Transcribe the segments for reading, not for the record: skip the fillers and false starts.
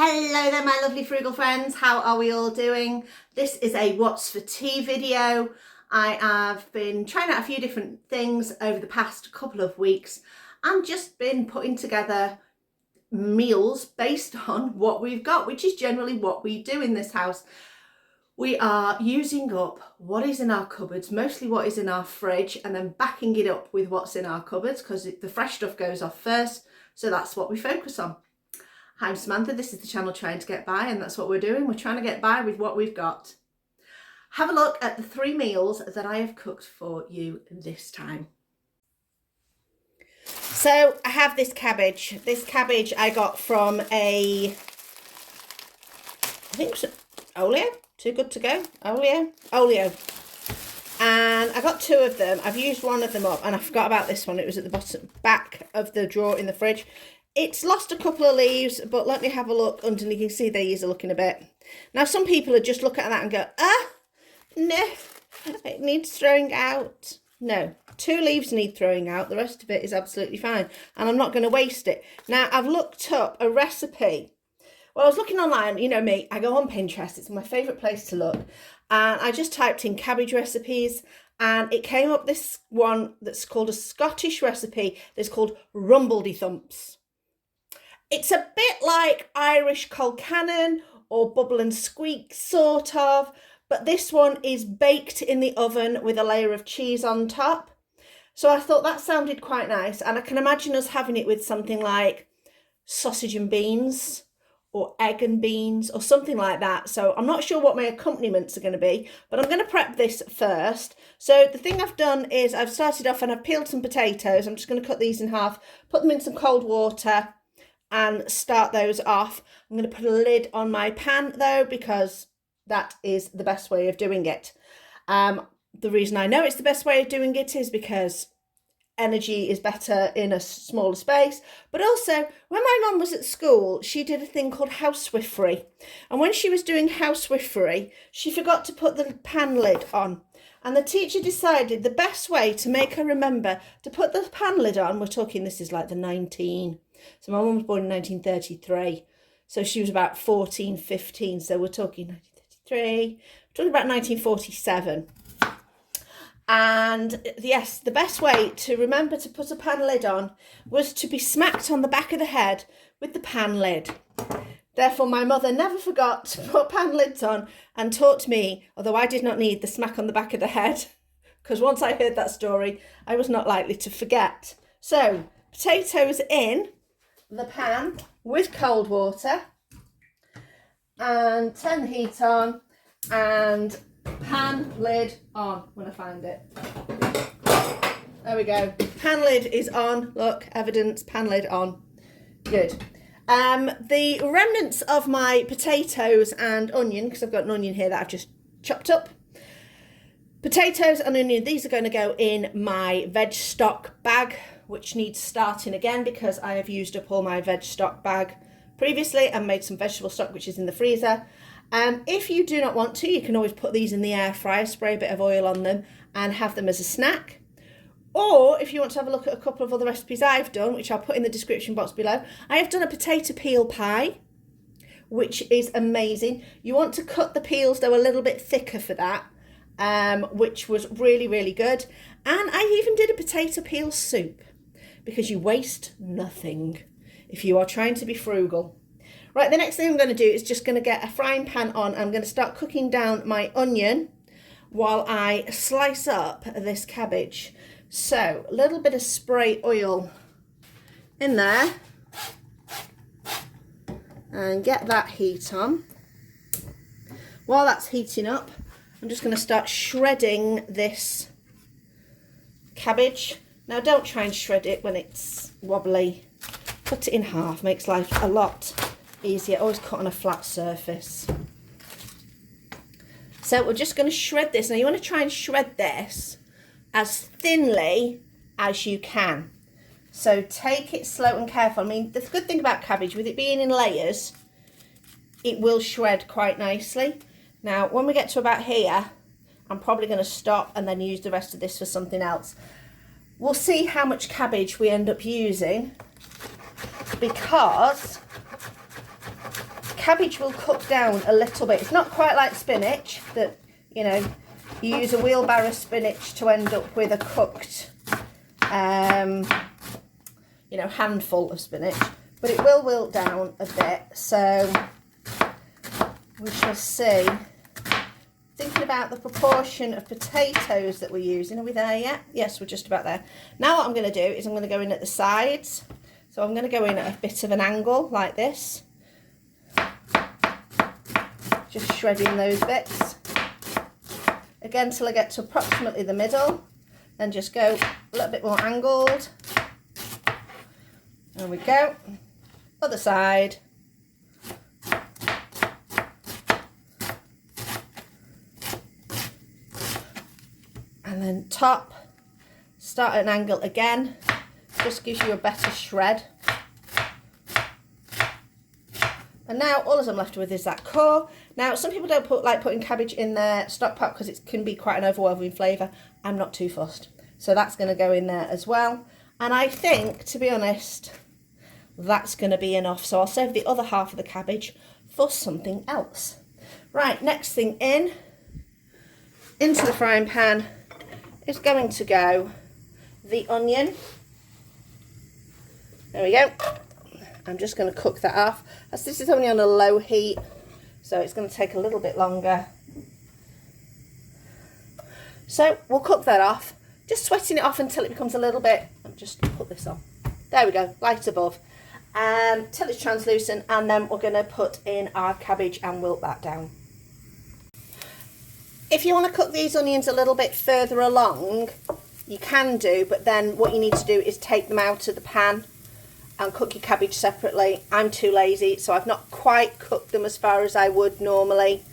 Hello there my lovely frugal friends, how are we all doing? This is a what's for tea video. I have been trying out a few different things over the past couple of weeks and just been putting together meals based on what we've got, which is generally what we do in this house. We are using up what is in our cupboards, mostly what is in our fridge, and then backing it up with what's in our cupboards because the fresh stuff goes off first, so that's what we focus on. I'm Samantha, this is the channel Trying to Get By, and that's what we're doing. We're trying to get by with what we've got. Have a look at the 3 meals that I have cooked for you this time. So I have this cabbage. This cabbage I got from I think it was Olio, Too Good To Go, Olio. And I got 2 of them. I've used one of them up and I forgot about this one. It was at the bottom back of the drawer in the fridge. It's lost a couple of leaves, but let me have a look underneath. You can see these are looking a bit. Now, some people would just look at that and go, no, it needs throwing out. No, 2 leaves need throwing out. The rest of it is absolutely fine. And I'm not going to waste it. Now, I've looked up a recipe. Well, I was looking online. You know me, I go on Pinterest. It's my favourite place to look. And I just typed in cabbage recipes. And it came up this one that's called a Scottish recipe. That's called Rumbledy Thumps. It's a bit like Irish colcannon or bubble and squeak, sort of, but this one is baked in the oven with a layer of cheese on top. So I thought that sounded quite nice, and I can imagine us having it with something like sausage and beans or egg and beans or something like that. So I'm not sure what my accompaniments are going to be, but I'm going to prep this first. So the thing I've done is I've started off and I've peeled some potatoes. I'm just going to cut these in half, put them in some cold water, and start those off. I'm going to put a lid on my pan though, because that is the best way of doing it. The reason I know it's the best way of doing it is because energy is better in a smaller space, but also when my mum was at school, she did a thing called housewifery. And when she was doing housewifery, she forgot to put the pan lid on. And the teacher decided the best way to make her remember to put the pan lid on, we're talking this is like so my mum was born in 1933. So she was about 14, 15. So we're talking 1933, we're talking about 1947. And yes, the best way to remember to put a pan lid on was to be smacked on the back of the head with the pan lid. Therefore, my mother never forgot to put pan lids on and taught me, although I did not need the smack on the back of the head, because once I heard that story, I was not likely to forget. So, potatoes in the pan with cold water, and turn the heat on, and pan lid on when I find it. There we go. Pan lid is on. Look, evidence, pan lid on. Good. The remnants of my potatoes and onion, because I've got an onion here that I've just chopped up. Potatoes and onion, these are going to go in my veg stock bag, which needs starting again because I have used up all my veg stock bag previously and made some vegetable stock, which is in the freezer. If you do not want to, you can always put these in the air fryer, spray a bit of oil on them and have them as a snack. Or if you want to have a look at a couple of other recipes I've done, which I'll put in the description box below, I have done a potato peel pie, which is amazing. You want to cut the peels though a little bit thicker for that, which was really, really good. And I even did a potato peel soup, because you waste nothing if you are trying to be frugal. Right, the next thing I'm going to do is just going to get a frying pan on. I'm going to start cooking down my onion while I slice up this cabbage. So, a little bit of spray oil in there and get that heat on. While that's heating up, I'm just going to start shredding this cabbage. Now, don't try and shred it when it's wobbly. Cut it in half, makes life a lot easier. Always cut on a flat surface. So we're just going to shred this. Now, you want to try and shred this as thinly as you can. So take it slow and careful. I mean, the good thing about cabbage, with it being in layers, it will shred quite nicely. Now, when we get to about here, I'm probably going to stop and then use the rest of this for something else. We'll see how much cabbage we end up using, because cabbage will cook down a little bit. It's not quite like spinach that, you know, you use a wheelbarrow of spinach to end up with a cooked, you know, handful of spinach. But it will wilt down a bit, so we shall see. Thinking about the proportion of potatoes that we're using. Are we there yet? Yes, we're just about there. Now what I'm going to do is I'm going to go in at the sides. So I'm going to go in at a bit of an angle like this. Just shredding those bits. Again, till I get to approximately the middle. Then just go a little bit more angled. There we go. Other side. And then top, start at an angle again, just gives you a better shred. And now all I'm left with is that core. Now some people don't like putting cabbage in their stock pot because it can be quite an overwhelming flavour. I'm not too fussed. So that's going to go in there as well. And I think, to be honest, that's going to be enough. So I'll save the other half of the cabbage for something else. Right, next thing into the frying pan is going to go the onion. There we go. I'm just going to cook that off, as this is only on a low heat, so it's going to take a little bit longer. So we'll cook that off, just sweating it off until it becomes a little bit, I'll just put this on, there we go, light above, till it's translucent, and then we're going to put in our cabbage and wilt that down. If you want to cook these onions a little bit further along, you can do, but then what you need to do is take them out of the pan and cook your cabbage separately. I'm too lazy, so I've not quite cooked them as far as I would normally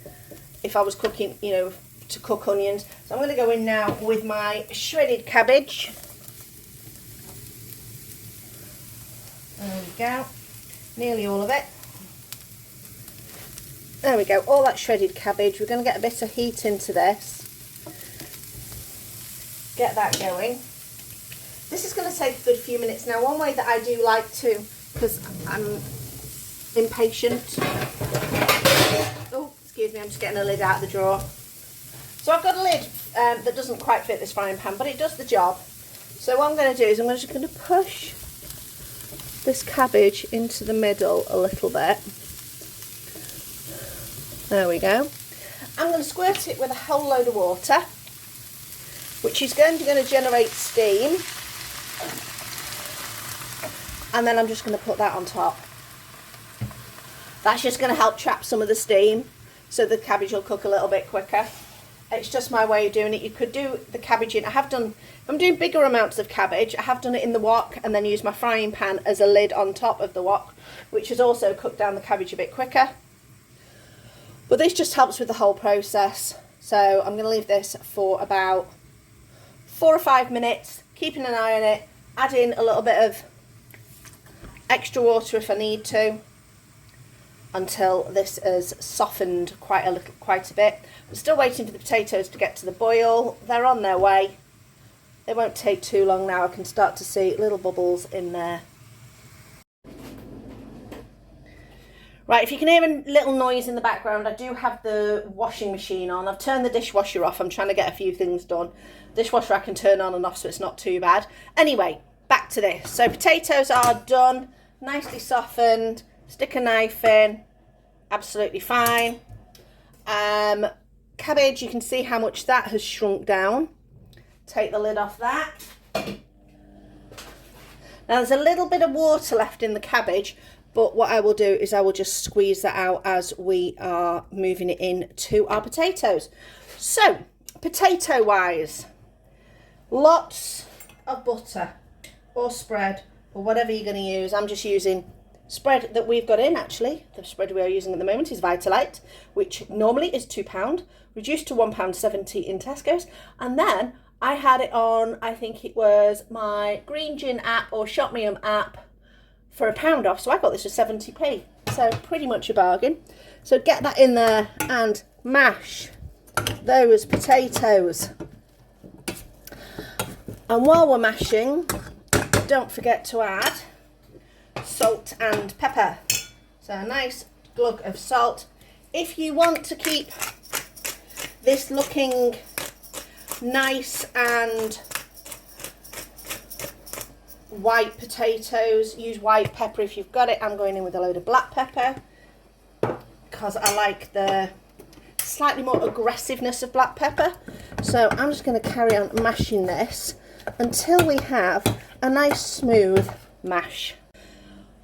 if I was cooking, you know, to cook onions. So I'm going to go in now with my shredded cabbage. There we go, nearly all of it. There we go, all that shredded cabbage. We're going to get a bit of heat into this. Get that going. This is going to take a good few minutes. Now, one way that I do like to, because I'm impatient. Oh, excuse me, I'm just getting a lid out of the drawer. So I've got a lid that doesn't quite fit this frying pan, but it does the job. So what I'm going to do is I'm just going to push this cabbage into the middle a little bit. There we go. I'm going to squirt it with a whole load of water, which is going to generate steam. And then I'm just going to put that on top. That's just going to help trap some of the steam, so the cabbage will cook a little bit quicker. It's just my way of doing it. You could do the cabbage in, if I'm doing bigger amounts of cabbage, I have done it in the wok and then use my frying pan as a lid on top of the wok, which has also cooked down the cabbage a bit quicker. But this just helps with the whole process. So I'm going to leave this for about 4 or 5 minutes, keeping an eye on it, adding a little bit of extra water if I need to, until this has softened quite a bit. I'm still waiting for the potatoes to get to the boil. They're on their way. They won't take too long now. I can start to see little bubbles in there. Right, if you can hear a little noise in the background, I do have the washing machine on. I've turned the dishwasher off. I'm trying to get a few things done. Dishwasher I can turn on and off, so it's not too bad. Anyway, back to this. So potatoes are done, nicely softened. Stick a knife in, absolutely fine. Cabbage, you can see how much that has shrunk down. Take the lid off that. Now there's a little bit of water left in the cabbage, but what I will do is I will just squeeze that out as we are moving it in to our potatoes. So, potato wise, lots of butter or spread or whatever you're going to use. I'm just using spread that we've got in, actually. The spread we are using at the moment is Vitalite, which normally is £2, reduced to £1.70 in Tesco's. And then I had it on, I think it was my Green Gin app or Shop Me app, for £1 off, so I got this for 70p, so pretty much a bargain. So get that in there and mash those potatoes. And while we're mashing, don't forget to add salt and pepper. So a nice glug of salt. If you want to keep this looking nice and white potatoes, use white pepper if you've got it. I'm going in with a load of black pepper because I like the slightly more aggressiveness of black pepper. So I'm just going to carry on mashing this until we have a nice smooth mash.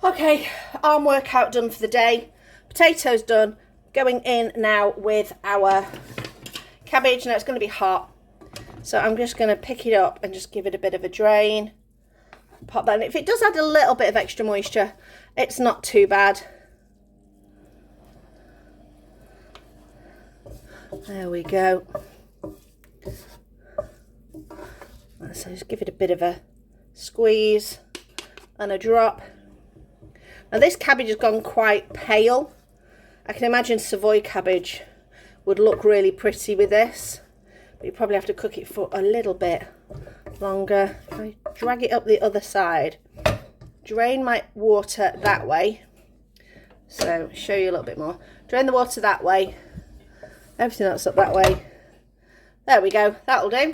Okay, arm workout done for the day. Potatoes done. Going in now with our cabbage. Now it's going to be hot, so I'm just going to pick it up and just give it a bit of a drain. Pop that in. If it does add a little bit of extra moisture, it's not too bad. There we go. So just give it a bit of a squeeze and a drop. Now this cabbage has gone quite pale. I can imagine Savoy cabbage would look really pretty with this, but you probably have to cook it for a little bit longer. If I drag it up the other side, drain my water that way. So show you a little bit more. Drain the water that way. Everything else up that way. There we go. That'll do.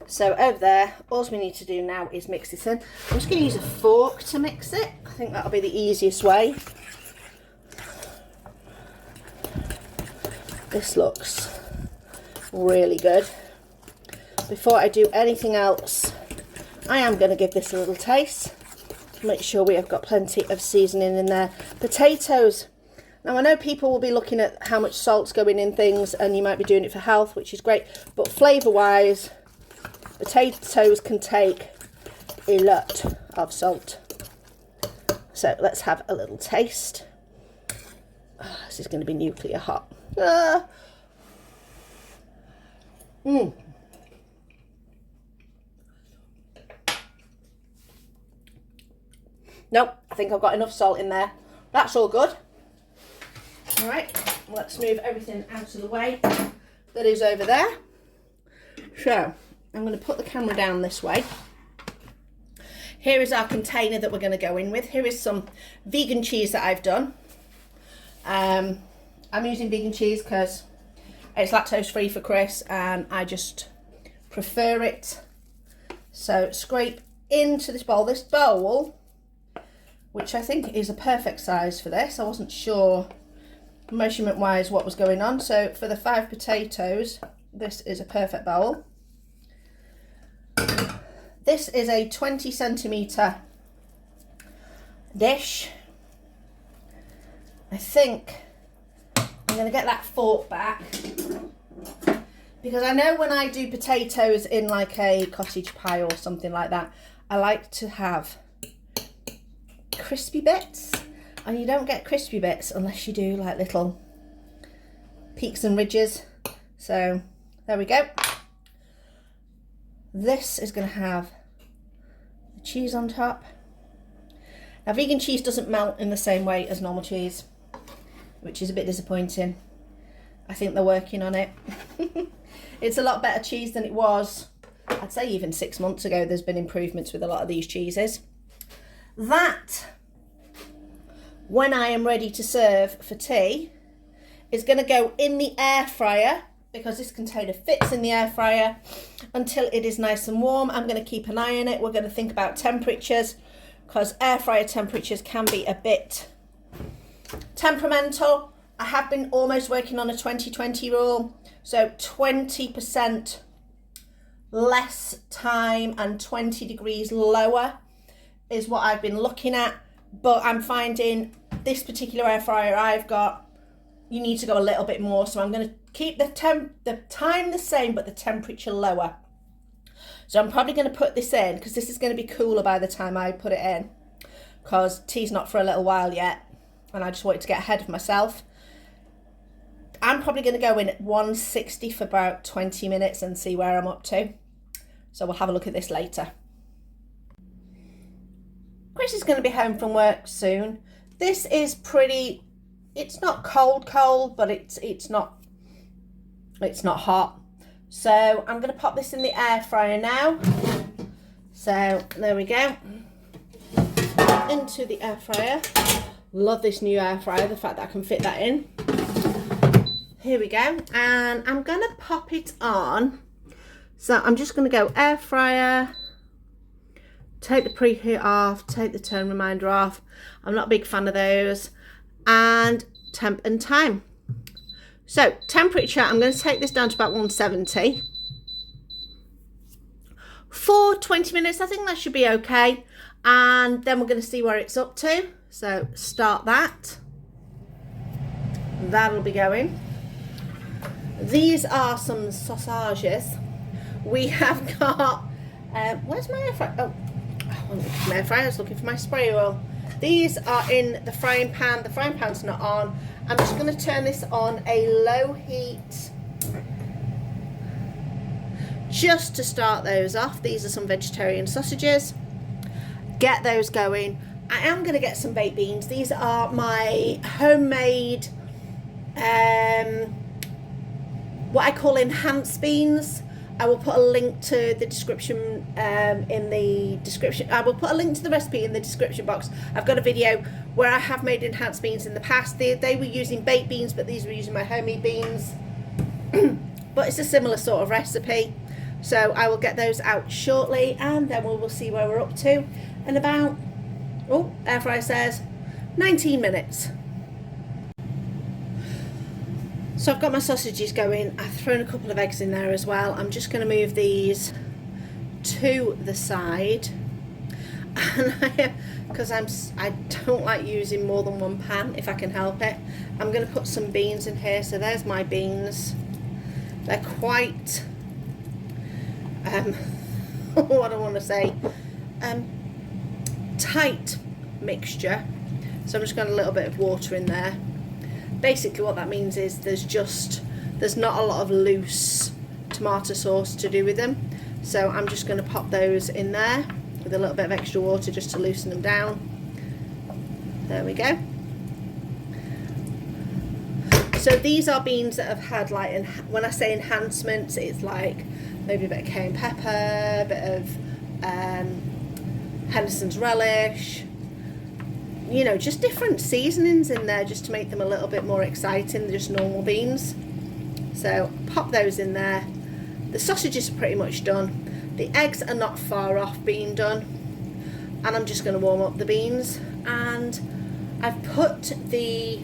So over there, all we need to do now is mix this in. I'm just going to use a fork to mix it. I think that'll be the easiest way. This looks really good. Before I do anything else, I am going to give this a little taste to make sure we have got plenty of seasoning in there. Potatoes. Now I know people will be looking at how much salt's going in things, and you might be doing it for health, which is great, but flavour wise, potatoes can take a lot of salt. So let's have a little taste. Oh, this is going to be nuclear hot. Nope, I think I've got enough salt in there. That's all good. All right, let's move everything out of the way that is over there. So I'm going to put the camera down this way. Here is our container that we're going to go in with. Here is some vegan cheese that I've done. I'm using vegan cheese because it's lactose free for Chris and I just prefer it. So scrape into this bowl. This bowl, which I think is a perfect size for this. I wasn't sure measurement wise what was going on. So for the 5 potatoes, this is a perfect bowl. This is a 20 centimetre dish. I think I'm going to get that fork back because I know when I do potatoes in like a cottage pie or something like that, I like to have crispy bits, and you don't get crispy bits unless you do like little peaks and ridges. So there we go. This is going to have the cheese on top. Now vegan cheese doesn't melt in the same way as normal cheese, which is a bit disappointing. I think they're working on it. It's a lot better cheese than it was, I'd say even 6 months ago. There's been improvements with a lot of these cheeses. That, when I am ready to serve for tea, is going to go in the air fryer, because this container fits in the air fryer until it is nice and warm. I'm going to keep an eye on it. We're going to think about temperatures, because air fryer temperatures can be a bit temperamental. I have been almost working on a 20-20 rule, so 20% less time and 20 degrees lower is what I've been looking at. But I'm finding this particular air fryer I've got, you need to go a little bit more, so I'm going to keep the time the same but the temperature lower. So I'm probably going to put this in because this is going to be cooler by the time I put it in, because tea's not for a little while yet and I just wanted to get ahead of myself. I'm probably going to go in at 160 for about 20 minutes and see where I'm up to. So we'll have a look at this later. Chris is going to be home from work soon. This is pretty, it's not cold, but it's not hot. So I'm going to pop this in the air fryer now. So there we go. Into the air fryer. Love this new air fryer, the fact that I can fit that in. Here we go. And I'm going to pop it on. So I'm just going to go air fryer, take the preheat off, take the turn reminder off. I'm not a big fan of those. And temp and time. So temperature, I'm going to take this down to about 170. For 20 minutes, I think that should be okay. And then we're going to see where it's up to. So start that. That'll be going. These are some sausages. We have got, where's my air fryer? Oh, I wasn't looking for my air fryer, I was looking for my spray oil. These are in the frying pan. The frying pan's not on. I'm just going to turn this on a low heat just to start those off. These are some vegetarian sausages. Get those going. I am going to get some baked beans. These are my homemade, what I call enhanced beans. I will put a link to the description in the description. I will put a link to the recipe in the description box. I've got a video where I have made enhanced beans in the past. They were using baked beans, but these were using my homemade beans. But it's a similar sort of recipe. So I will get those out shortly, and then we'll see where we're up to in about, oh, air fryer says 19 minutes. So I've got my sausages going. I've thrown a couple of eggs in there as well. I'm just going to move these to the side, and because I don't like using more than one pan if I can help it. I'm going to put some beans in here. So there's my beans. They're quite what I want to say, tight mixture. So I'm just going to a little bit of water in there. Basically what that means is there's not a lot of loose tomato sauce to do with them. So I'm just going to pop those in there with a little bit of extra water just to loosen them down. There we go. So these are beans that have had, like, when I say enhancements, it's like maybe a bit of cayenne pepper, a bit of Henderson's relish, you know, just different seasonings in there just to make them a little bit more exciting than just normal beans. So pop those in there. The sausages are pretty much done. The eggs are not far off being done. And I'm just going to warm up the beans. And I've put the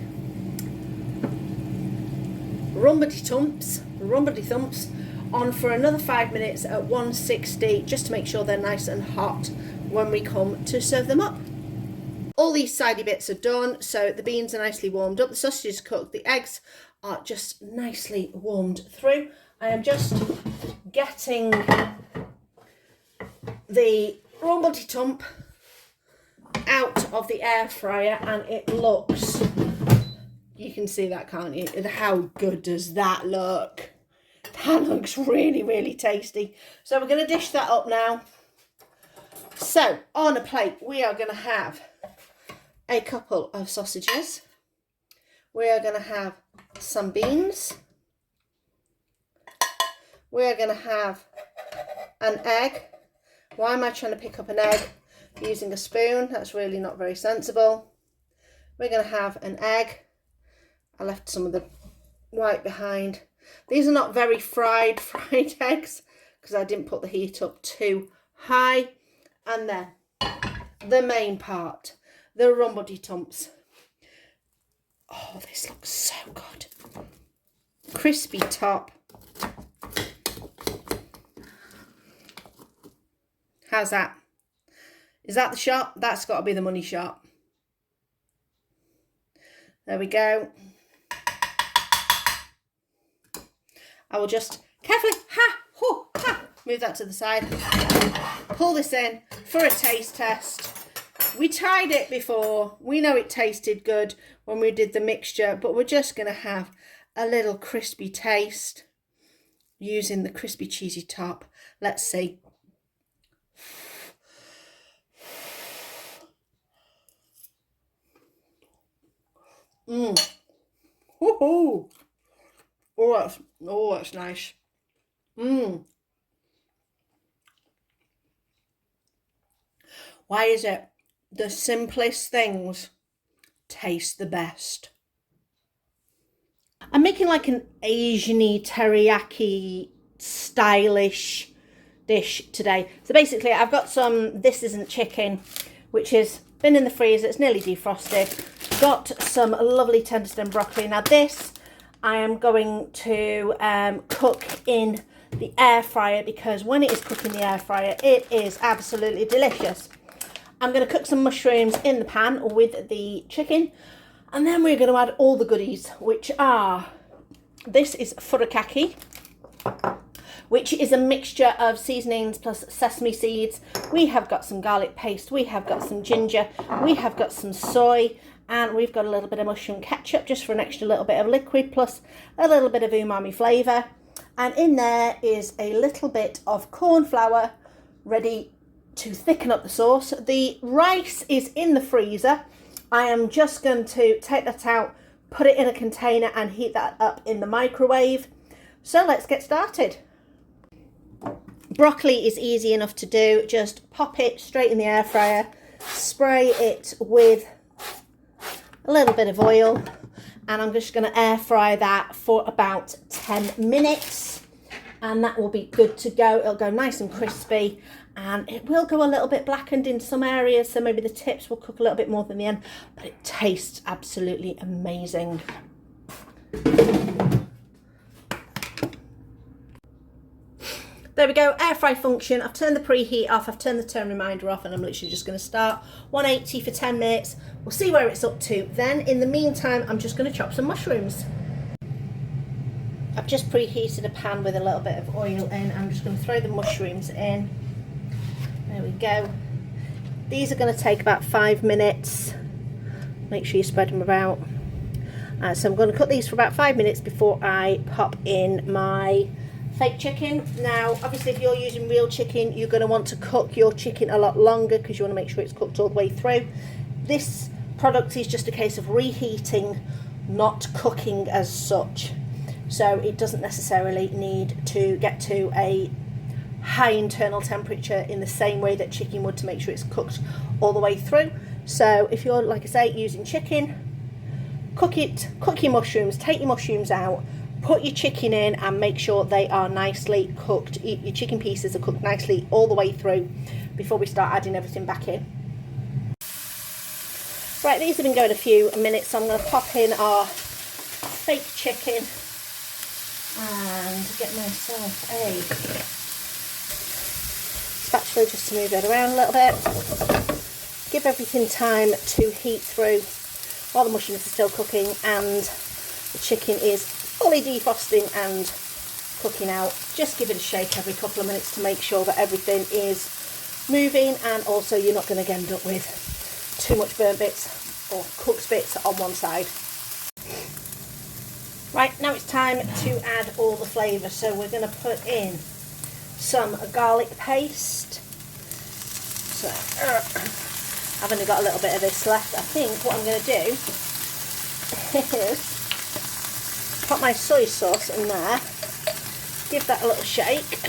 rumbity thumps on for another 5 minutes at 160 just to make sure they're nice and hot when we come to serve them up. All these sidey bits are done, so the beans are nicely warmed up, the sausages are cooked, the eggs are just nicely warmed through. I am just getting the rumbity tump out of the air fryer, and it looks, you can see that, can't you? How good does that look? That looks really, really tasty. So we're going to dish that up now. So on a plate, we are going to have a couple of sausages. We are going to have some beans. We are going to have an egg. Why am I trying to pick up an egg using a spoon? That's really not very sensible. We're going to have an egg. I left some of the white behind. These are not very fried eggs because I didn't put the heat up too high. And then the main part, the rumbity tumps. Oh, this looks so good. Crispy top. How's that? Is that the shot? That's got to be the money shot. There we go. I will just carefully, move that to the side. Pull this in for a taste test. We tried it before. We know it tasted good when we did the mixture, but we're just going to have a little crispy taste using the crispy cheesy top. Let's see. Woohoo! Oh, that's nice. Why is it the simplest things taste the best. I'm making like an Asian-y teriyaki stylish dish today. So basically I've got some This Isn't Chicken, which has been in the freezer. It's nearly defrosted. Got some lovely tender stem broccoli. Now this I am going to cook in the air fryer, because when it is cooked in the air fryer, it is absolutely delicious. I'm going to cook some mushrooms in the pan with the chicken, and then we're going to add all the goodies, which are, this is furikake, which is a mixture of seasonings plus sesame seeds. We have got some garlic paste, we have got some ginger, we have got some soy, and we've got a little bit of mushroom ketchup just for an extra little bit of liquid, plus a little bit of umami flavour. And in there is a little bit of corn flour ready to thicken up the sauce. The rice is in the freezer. I am just going to take that out, put it in a container and heat that up in the microwave. So let's get started. Broccoli is easy enough to do. Just pop it straight in the air fryer, spray it with a little bit of oil, and I'm just going to air fry that for about 10 minutes, and that will be good to go. It'll go nice and crispy, and it will go a little bit blackened in some areas, so maybe the tips will cook a little bit more than the end, but it tastes absolutely amazing. There we go, air fry function. I've turned the preheat off, I've turned the turn reminder off, and I'm literally just going to start 180 for 10 minutes. We'll see where it's up to. Then in the meantime, I'm just going to chop some mushrooms. I've just preheated a pan with a little bit of oil in. I'm just going to throw the mushrooms in. There we go. These are going to take about 5 minutes. Make sure you spread them about. So I'm going to cook these for about 5 minutes before I pop in my fake chicken. Now obviously if you're using real chicken, you're going to want to cook your chicken a lot longer, because you want to make sure it's cooked all the way through. This product is just a case of reheating, not cooking as such. So it doesn't necessarily need to get to a high internal temperature in the same way that chicken would to make sure it's cooked all the way through. So if you're, like I say, using chicken, cook your mushrooms, take your mushrooms out, put your chicken in and make sure they are nicely cooked. Your chicken pieces are cooked nicely all the way through before we start adding everything back in. Right, these have been going a few minutes, so I'm going to pop in our fake chicken and get myself a spatula just to move it around a little bit. Give everything time to heat through while the mushrooms are still cooking and the chicken is fully defrosting and cooking out. Just give it a shake every couple of minutes to make sure that everything is moving, and also you're not going to end up with too much burnt bits or cooked bits on one side. Right, now it's time to add all the flavour. So we're going to put in some garlic paste. So I've only got a little bit of this left. I think what I'm going to do is put my soy sauce in there, give that a little shake,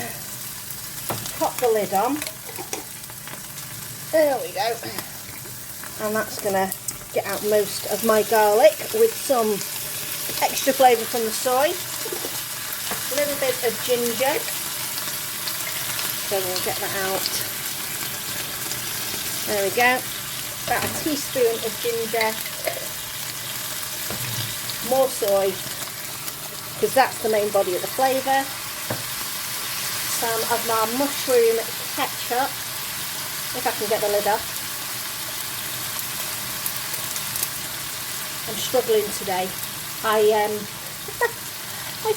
pop the lid on. There we go. And that's going to get out most of my garlic with some extra flavour from the soy. A little bit of ginger. So we'll get that out. There we go. About a teaspoon of ginger. More soy, because that's the main body of the flavour. Some of my mushroom ketchup, if I can get the lid off. I'm struggling today. I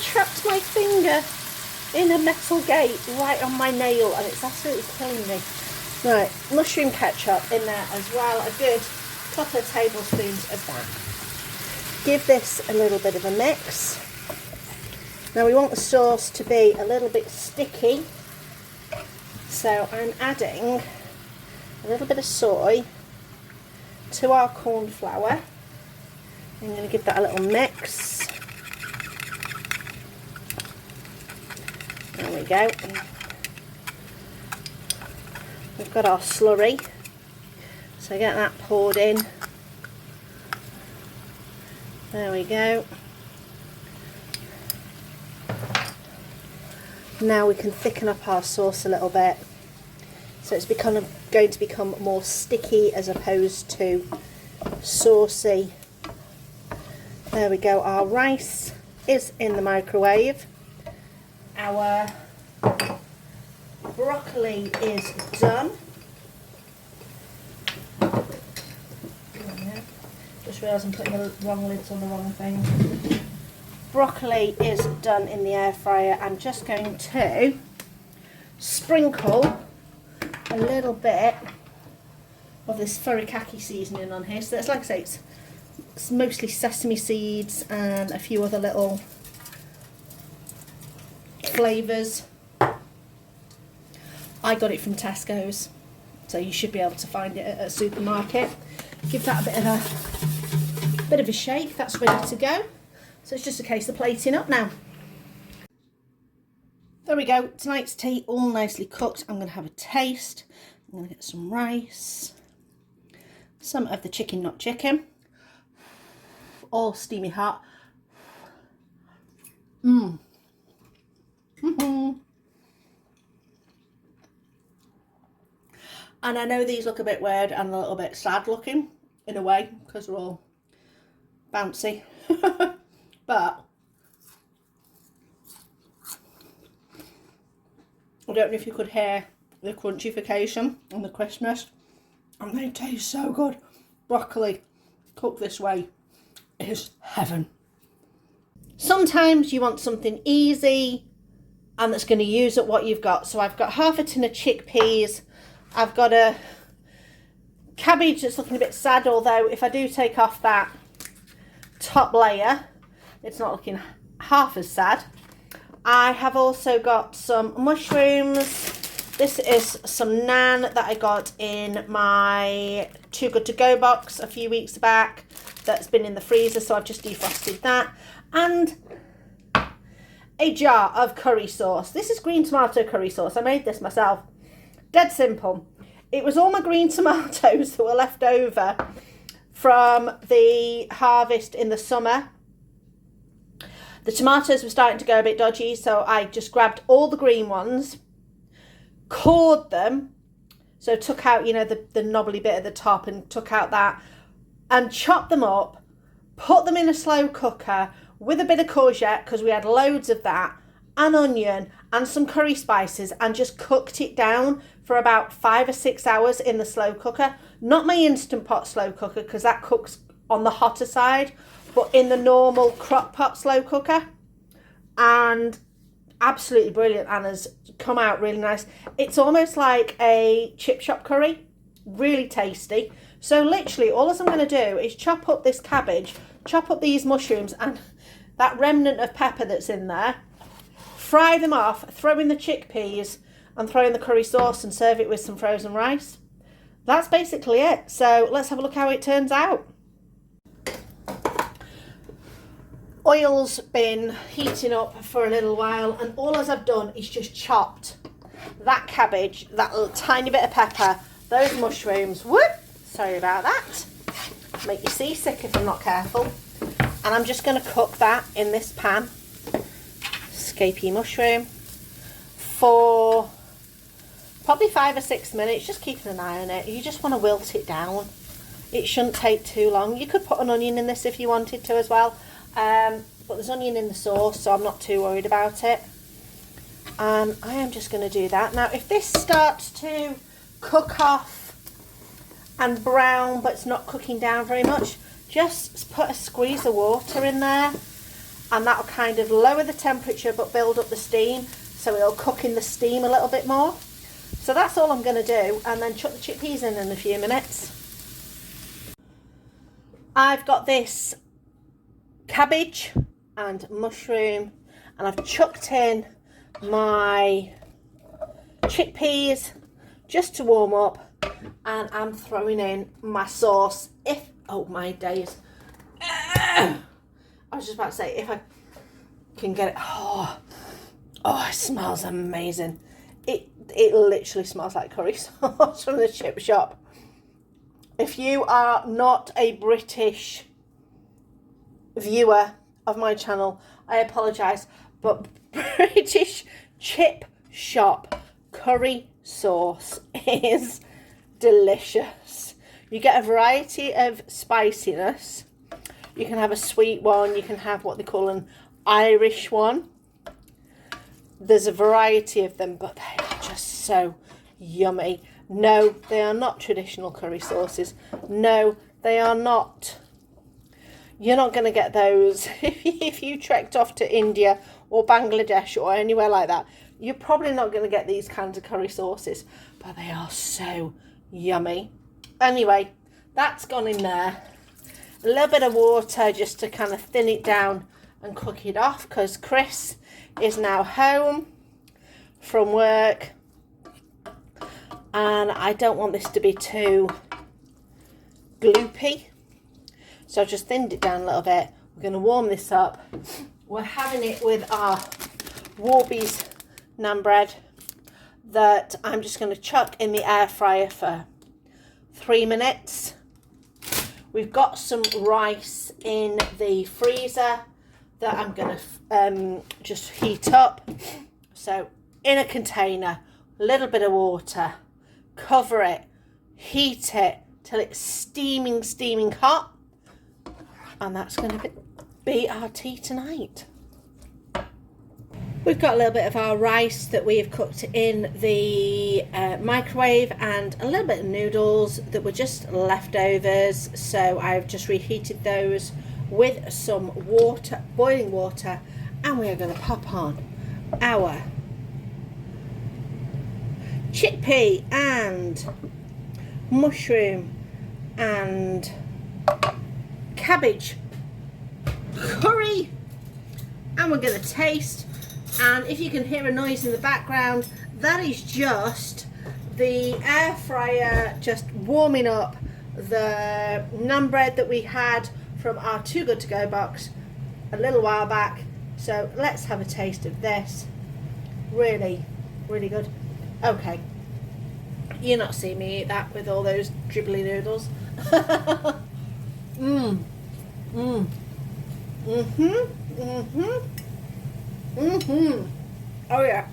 trapped my finger in a metal gate right on my nail and it's absolutely killing me. Right, mushroom ketchup in there as well, a good couple of tablespoons of that. Give this a little bit of a mix. Now we want the sauce to be a little bit sticky, so I'm adding a little bit of soy to our corn flour. I'm going to give that a little mix. There we go. We've got our slurry, so get that poured in. There we go. Now we can thicken up our sauce a little bit. So it's going to become more sticky as opposed to saucy. There we go. Our rice is in the microwave. Our broccoli is done. Just realised I'm putting the wrong lids on the wrong thing. Broccoli is done in the air fryer. I'm just going to sprinkle a little bit of this furikake seasoning on here. So that's, like I say, it's mostly sesame seeds and a few other little flavours. I got it from Tesco's, so you should be able to find it at a supermarket. Give that a bit of a shake. That's ready to go. So it's just a case of plating up now. There we go. Tonight's tea all nicely cooked. I'm going to have a taste. I'm going to get some rice, some of the chicken not chicken, all steamy hot. And I know these look a bit weird and a little bit sad looking in a way because they're all bouncy. But I don't know if you could hear the crunchification and the crispness, and they taste so good. Broccoli cooked this way is heaven. Sometimes you want something easy and that's going to use up what you've got. So I've got half a tin of chickpeas. I've got a cabbage that's looking a bit sad, although if I do take off that top layer, it's not looking half as sad. I have also got some mushrooms. This is some naan that I got in my Too Good To Go box a few weeks back. That's been in the freezer, so I've just defrosted that. And a jar of curry sauce. This is green tomato curry sauce. I made this myself. Dead simple. It was all my green tomatoes that were left over from the harvest in the summer. The tomatoes were starting to go a bit dodgy, so I just grabbed all the green ones, cored them, so took out, you know, the knobbly bit at the top and took out that, and chopped them up, put them in a slow cooker with a bit of courgette, because we had loads of that, an onion and some curry spices, and just cooked it down for about 5 or 6 hours in the slow cooker. Not my Instant Pot slow cooker, because that cooks on the hotter side, but in the normal crock pot slow cooker. And absolutely brilliant, and has come out really nice. It's almost like a chip shop curry, really tasty. So literally all I'm going to do is chop up this cabbage, chop up these mushrooms and that remnant of pepper that's in there, fry them off, throw in the chickpeas and throw in the curry sauce and serve it with some frozen rice. That's basically it. So let's have a look how it turns out. Oil's been heating up for a little while, and all as I've done is just chopped that cabbage, that little tiny bit of pepper, those mushrooms, whoop, sorry about that, make you seasick if I'm not careful, and I'm just going to cook that in this pan, scapie mushroom, for probably 5 or 6 minutes, just keeping an eye on it. You just want to wilt it down. It shouldn't take too long. You could put an onion in this if you wanted to as well. But there's onion in the sauce, so I'm not too worried about it. I am just going to do that. Now, if this starts to cook off and brown, but it's not cooking down very much, just put a squeeze of water in there, and that'll kind of lower the temperature but build up the steam, so it'll cook in the steam a little bit more. So that's all I'm going to do, and then chuck the chickpeas in a few minutes. I've got this cabbage and mushroom, and I've chucked in my chickpeas just to warm up, and I'm throwing in my sauce. Oh my days, I was just about to say, if I can get it. Oh, it smells amazing. It literally smells like curry sauce from the chip shop. If you are not a British viewer of my channel, I apologise, but British chip shop curry sauce is delicious. You get a variety of spiciness. You can have a sweet one, you can have what they call an Irish one. There's a variety of them, but they are just so yummy. No, they are not traditional curry sauces. No, they are not. You're not going to get those if you trekked off to India or Bangladesh or anywhere like that. You're probably not going to get these kinds of curry sauces, but they are so yummy. Anyway, that's gone in there. A little bit of water just to kind of thin it down and cook it off, because Chris is now home from work and I don't want this to be too gloopy. So I've just thinned it down a little bit. We're going to warm this up. We're having it with our Warby's naan bread that I'm just going to chuck in the air fryer for 3 minutes. We've got some rice in the freezer that I'm going to just heat up. So in a container, a little bit of water, cover it, heat it till it's steaming hot. And that's going to be our tea tonight. We've got a little bit of our rice that we have cooked in the microwave, and a little bit of noodles that were just leftovers. So I've just reheated those with some water, boiling water, and we are going to pop on our chickpea and mushroom and cabbage curry, and we're going to taste. And if you can hear a noise in the background, that is just the air fryer just warming up the naan bread that we had from our Too Good To Go box a little while back. So let's have a taste of this. Really, really good. Okay, you're not seeing me eat that with all those dribbly noodles. Oh yeah.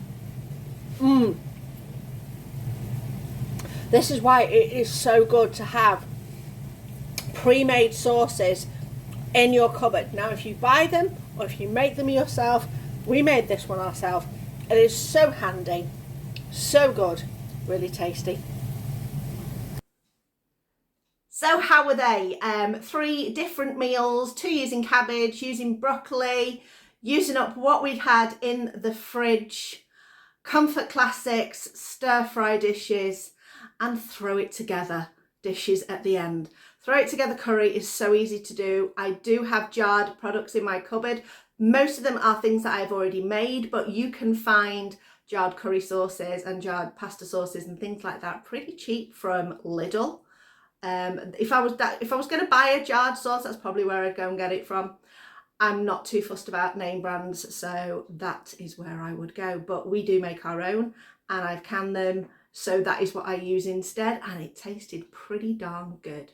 This is why it is so good to have pre-made sauces in your cupboard. Now, if you buy them or if you make them yourself, we made this one ourselves. It is so handy, so good, really tasty. So how were they? 3 different meals, 2 using cabbage, using broccoli, using up what we'd had in the fridge, comfort classics, stir-fry dishes, and throw it together dishes at the end. Throw it together curry is so easy to do. I do have jarred products in my cupboard. Most of them are things that I've already made, but you can find jarred curry sauces and jarred pasta sauces and things like that pretty cheap from Lidl. If I was going to buy a jarred sauce, that's probably where I'd go and get it from. I'm not too fussed about name brands, so that is where I would go. But we do make our own, and I've canned them, so that is what I use instead, and it tasted pretty darn good.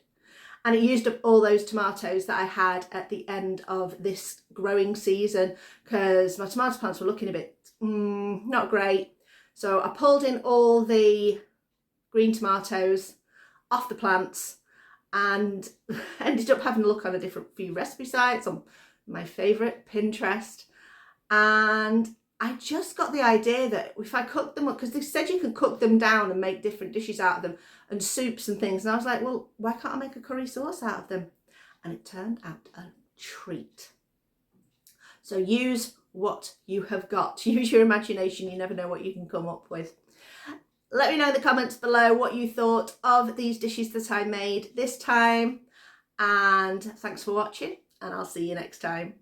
And it used up all those tomatoes that I had at the end of this growing season, because my tomato plants were looking a bit not great. So I pulled in all the green tomatoes off the plants and ended up having a look on a different few recipe sites, on my favourite, Pinterest, and I just got the idea that if I cook them up, because they said you can cook them down and make different dishes out of them and soups and things, and I was like, well, why can't I make a curry sauce out of them? And it turned out a treat. So use what you have got. Use your imagination. You never know what you can come up with. Let me know in the comments below what you thought of these dishes that I made this time. And thanks for watching, and I'll see you next time.